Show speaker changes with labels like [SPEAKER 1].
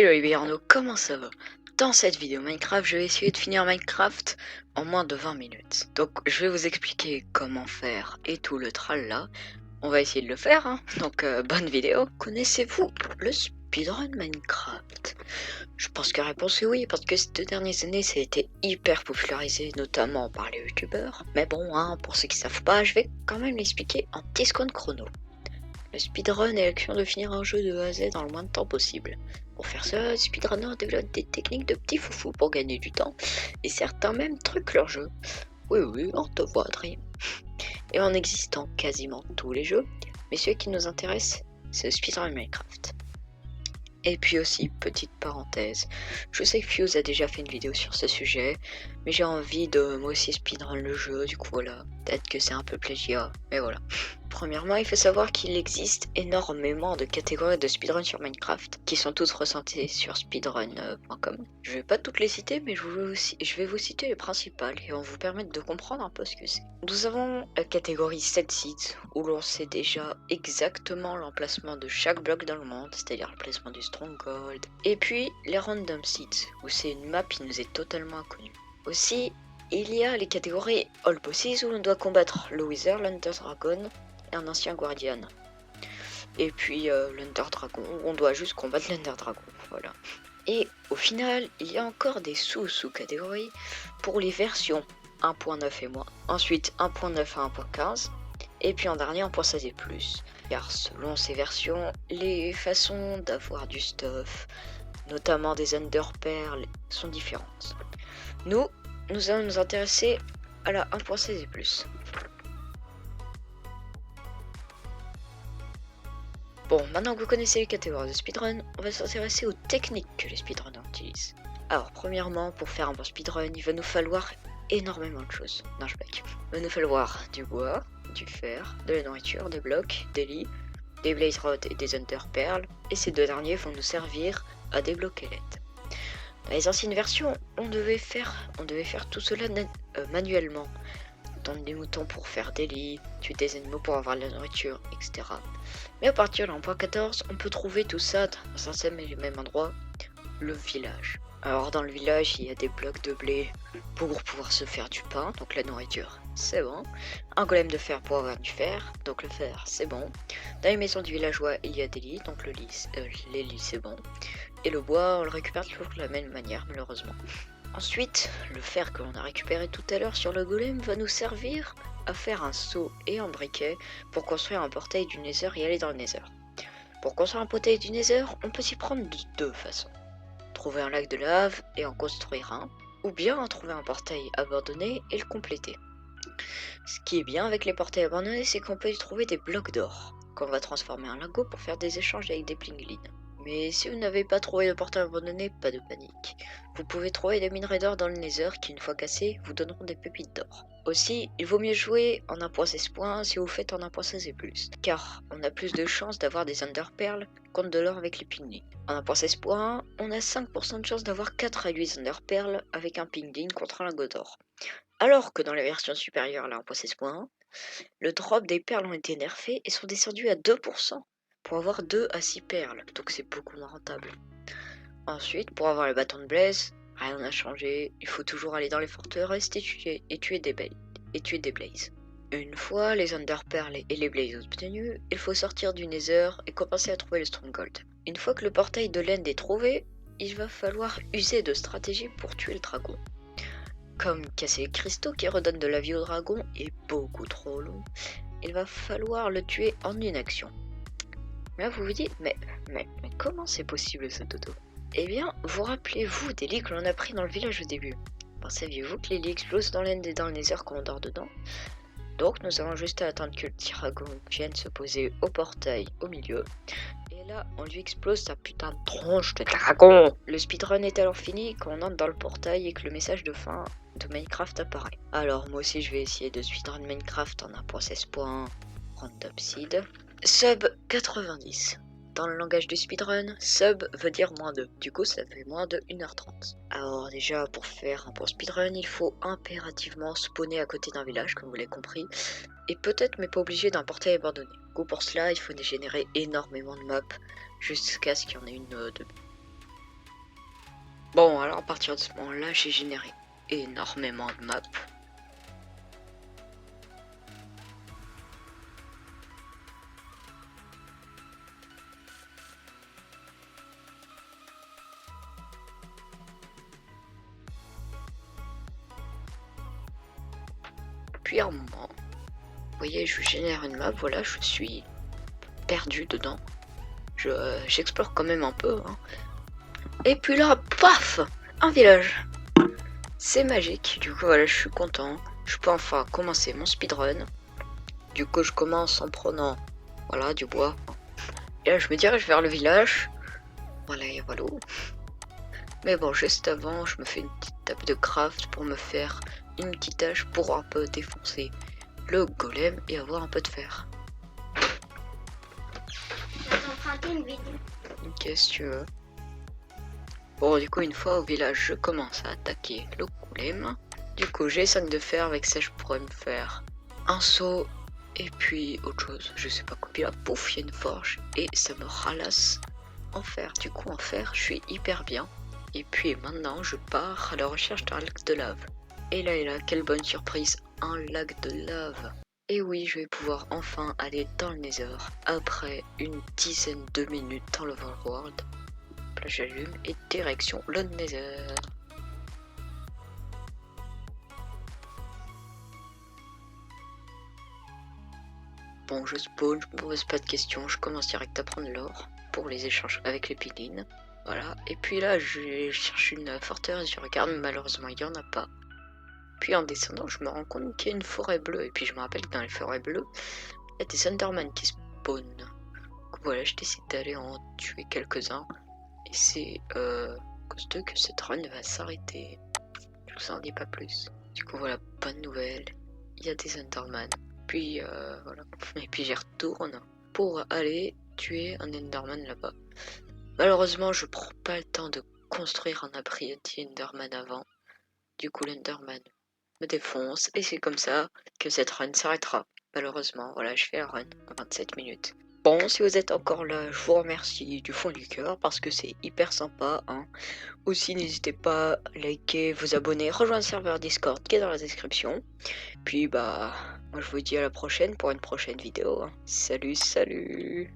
[SPEAKER 1] Hello les Arnaud, comment ça va? Dans cette vidéo Minecraft, je vais essayer de finir Minecraft en moins de 20 minutes. Donc je vais vous expliquer comment faire et tout le tralala. On va essayer de le faire, hein. Donc bonne vidéo. Connaissez-vous le speedrun Minecraft? Je pense que la réponse est oui, parce que ces 2 dernières années ça a été hyper popularisé, notamment par les youtubeurs. Mais bon, hein, pour ceux qui savent pas, je vais quand même l'expliquer en 10 secondes chrono. Le speedrun est l'action de finir un jeu de A à Z dans le moins de temps possible. Pour faire ça, les speedrunners développent des techniques de petits foufous pour gagner du temps, et certains même truquent leur jeu. Oui, oui, on te voit, Dream. Et en existant quasiment tous les jeux, mais celui qui nous intéresse, c'est le speedrun Minecraft. Et puis aussi, petite parenthèse, je sais que Fuse a déjà fait une vidéo sur ce sujet, mais j'ai envie de moi aussi speedrun le jeu, du coup voilà, peut-être que c'est un peu plagiat, mais voilà. Premièrement, il faut savoir qu'il existe énormément de catégories de speedrun sur Minecraft, qui sont toutes recensées sur speedrun.com. Je vais pas toutes les citer, mais je vais vous citer les principales, et vont vous permettre de comprendre un peu ce que c'est. Nous avons la catégorie set seeds, où l'on sait déjà exactement l'emplacement de chaque bloc dans le monde, c'est-à-dire l'emplacement du stronghold. Et puis les random seeds, où c'est une map qui nous est totalement inconnue. Aussi, il y a les catégories All Bosses, où l'on doit combattre le Wither, l'Under Dragon et un ancien Guardian. Et puis l'Under Dragon, où on doit juste combattre l'Under Dragon, voilà. Et au final, il y a encore des sous-catégories pour les versions 1.9 et moins. Ensuite 1.9 à 1.15. Et puis en dernier 1.16 et plus. Car selon ces versions, les façons d'avoir du stuff, notamment des Underpearls, sont différentes. Nous allons nous intéresser à la 1.16 et plus. Bon, maintenant que vous connaissez les catégories de speedrun, on va s'intéresser aux techniques que les speedrunners utilisent. Alors, premièrement, pour faire un bon speedrun, il va nous falloir énormément de choses. Non, je blague. Il va nous falloir du bois, du fer, de la nourriture, des blocs, des lits, des blaze rods et des underpearls, et ces deux derniers vont nous servir à débloquer l'aide. Dans les anciennes versions, on devait faire tout cela manuellement. Tendre des moutons pour faire des lits, tuer des animaux pour avoir de la nourriture, etc. Mais à partir de 1.14, on peut trouver tout ça dans un seul et le même endroit, le village. Alors dans le village, il y a des blocs de blé pour pouvoir se faire du pain, donc la nourriture, c'est bon. Un golem de fer pour avoir du fer, donc le fer, c'est bon. Dans les maisons du villageois, il y a des lits, donc les lits, c'est bon. Et le bois, on le récupère toujours de la même manière, malheureusement. Ensuite, le fer que l'on a récupéré tout à l'heure sur le golem va nous servir à faire un seau et un briquet pour construire un portail du Nether et aller dans le Nether. Pour construire un portail du Nether, on peut s'y prendre de deux façons. Trouver un lac de lave et en construire un, ou bien trouver un portail abandonné et le compléter. Ce qui est bien avec les portails abandonnés, c'est qu'on peut y trouver des blocs d'or, qu'on va transformer en lingots pour faire des échanges avec des plinglins. Mais si vous n'avez pas trouvé de portail abandonné, pas de panique. Vous pouvez trouver des minerais d'or dans le Nether qui, une fois cassés, vous donneront des pépites d'or. Aussi, il vaut mieux jouer en 1.16 points si vous faites en 1.16 et plus, car on a plus de chances d'avoir des underpearls contre de l'or avec les pingling. En 1.16 points, on a 5% de chance d'avoir 4 à 8 underpearls avec un pingling contre un lingot d'or. Alors que dans les versions supérieures à la 1.16 points, le drop des perles ont été nerfés et sont descendus à 2% pour avoir 2 à 6 perles, donc c'est beaucoup moins rentable. Ensuite, pour avoir le bâton de Blaze, rien n'a changé, il faut toujours aller dans les forteresses et tuer des blazes. Une fois les underpearls et les blazes obtenus, il faut sortir du Nether et commencer à trouver le stronghold. Une fois que le portail de l'End est trouvé, il va falloir user de stratégies pour tuer le dragon. Comme casser les cristaux qui redonnent de la vie au dragon est beaucoup trop long, il va falloir le tuer en une action. Là vous vous dites, mais comment c'est possible ce dodo? Eh bien, vous rappelez-vous des lits que l'on a pris dans le village au début? Saviez-vous que les lits explosent dans l'End et dans le Nether quand on dort dedans? Donc nous avons juste à attendre que le dragon vienne se poser au portail au milieu. Et là, on lui explose sa putain de tronche de dragon. Le speedrun est alors fini quand on entre dans le portail et que le message de fin de Minecraft apparaît. Alors moi aussi je vais essayer de speedrun Minecraft en 1.16 points, random seed. Sub 90. Dans le langage du speedrun, sub veut dire moins de. Du coup, ça fait moins de 1h30. Alors déjà, pour faire un bon speedrun, il faut impérativement spawner à côté d'un village, comme vous l'avez compris. Et peut-être, mais pas obligé, d'un portail abandonné. Du coup, pour cela, il faut générer énormément de maps, jusqu'à ce qu'il y en ait une de. Bon, alors à partir de ce moment-là, j'ai généré énormément de maps. Puis à un moment, vous voyez, je génère une map, voilà, je suis perdu dedans. J'explore quand même un peu, hein. Et puis là, paf, un village. C'est magique, du coup voilà, je suis content. Je peux enfin commencer mon speedrun. Du coup je commence en prenant, voilà, du bois. Et là je me dirige vers le village. Voilà et voilà. Mais bon, juste avant, je me fais une petite table de craft pour me faire une petite hache pour un peu défoncer le golem et avoir un peu de fer. Qu'est-ce que tu veux? Bon, du coup, une fois au village, je commence à attaquer le golem. Du coup, j'ai 5 de fer, avec ça, je pourrais me faire un seau et puis autre chose, je sais pas quoi. Puis là, pouf, il y a une forge et ça me ralasse en fer. Du coup, en fer, je suis hyper bien. Et puis maintenant, je pars à la recherche d'un lac de lave. Et là, quelle bonne surprise, un lac de lave. Et oui, je vais pouvoir enfin aller dans le Nether après une dizaine de minutes dans l'Overworld. Là, j'allume et direction le Nether. Bon, je spawn, je me pose pas de questions, je commence direct à prendre l'or pour les échanges avec les pilines. Voilà, et puis là, je cherche une forteresse, je regarde, mais malheureusement, il n'y en a pas. Puis en descendant, je me rends compte qu'il y a une forêt bleue, et puis je me rappelle que dans les forêts bleues, il y a des Enderman qui spawnent. Donc voilà, je décide d'aller en tuer quelques-uns, et c'est à cause d'eux que cette run va s'arrêter. Je vous en dis pas plus. Du coup, voilà, bonne nouvelle, il y a des Enderman. Puis voilà, et puis j'y retourne pour aller tuer un Enderman là-bas. Malheureusement, je prends pas le temps de construire un abri anti-Enderman avant. Du coup, l'Enderman me défonce et c'est comme ça que cette run s'arrêtera. Malheureusement, voilà, je fais la run en 27 minutes. Bon, si vous êtes encore là, je vous remercie du fond du cœur parce que c'est hyper sympa, hein. Aussi, n'hésitez pas à liker, vous abonner, rejoindre le serveur Discord qui est dans la description. Puis bah, moi je vous dis à la prochaine pour une prochaine vidéo, hein. Salut, salut!